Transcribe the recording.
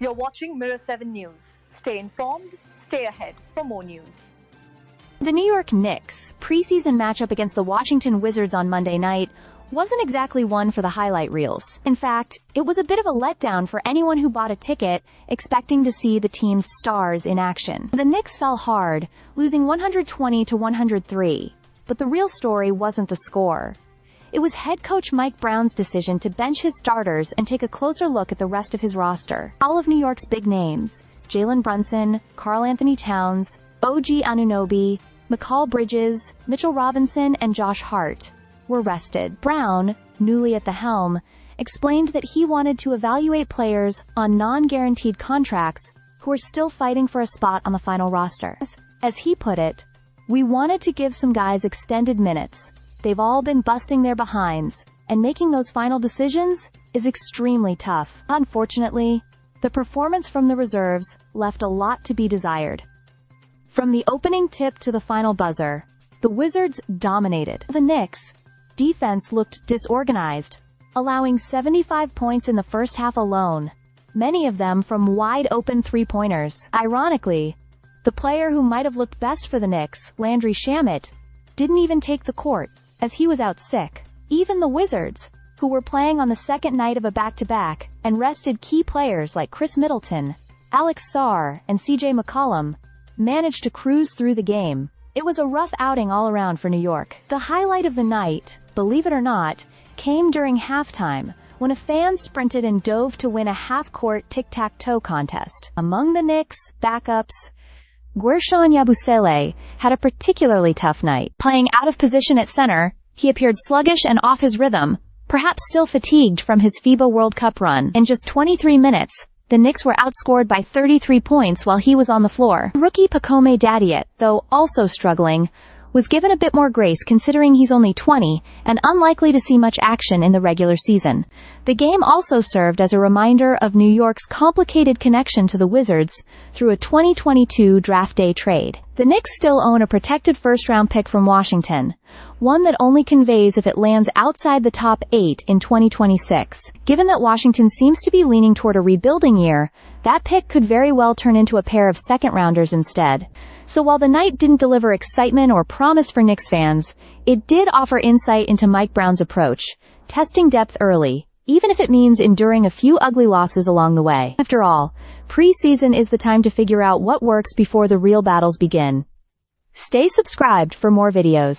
You're watching Mirror 7 News. Stay informed, stay ahead for more news. The New York Knicks' preseason matchup against the Washington Wizards on Monday night wasn't exactly one for the highlight reels. In fact, it was a bit of a letdown for anyone who bought a ticket expecting to see the team's stars in action. The Knicks fell hard, losing 120-103, but the real story wasn't the score. It was head coach Mike Brown's decision to bench his starters and take a closer look at the rest of his roster. All of New York's big names, Jalen Brunson, Karl Anthony Towns, OG Anunoby, McCall Bridges, Mitchell Robinson, and Josh Hart, were rested. Brown, newly at the helm, explained that he wanted to evaluate players on non-guaranteed contracts who are still fighting for a spot on the final roster. As he put it, "We wanted to give some guys extended minutes. They've all been busting their behinds, and making those final decisions is extremely tough." Unfortunately, the performance from the reserves left a lot to be desired. From the opening tip to the final buzzer, the Wizards dominated. The Knicks' defense looked disorganized, allowing 75 points in the first half alone, many of them from wide-open three-pointers. Ironically, the player who might have looked best for the Knicks, Landry Shamet, didn't even take the court, as he was out sick. Even the Wizards, who were playing on the second night of a back-to-back and rested key players like Chris Middleton, Alex Sarr, and CJ McCollum, managed to cruise through the game. It was a rough outing all around for New York. The highlight of the night, believe it or not, came during halftime, when a fan sprinted and dove to win a half-court tic-tac-toe contest. Among the Knicks' backups, Guerschon Yabusele had a particularly tough night. Playing out of position at center, he appeared sluggish and off his rhythm, perhaps still fatigued from his FIBA World Cup run. In just 23 minutes, the Knicks were outscored by 33 points while he was on the floor. Rookie Pacome Dadiet, though also struggling, was given a bit more grace considering he's only 20 and unlikely to see much action in the regular season. The game also served as a reminder of New York's complicated connection to the Wizards through a 2022 draft day trade. The Knicks still own a protected first-round pick from Washington, one that only conveys if it lands outside the top 8 in 2026. Given that Washington seems to be leaning toward a rebuilding year, that pick could very well turn into a pair of second-rounders instead. So while the night didn't deliver excitement or promise for Knicks fans, it did offer insight into Mike Brown's approach, testing depth early, even if it means enduring a few ugly losses along the way. After all, preseason is the time to figure out what works before the real battles begin. Stay subscribed for more videos.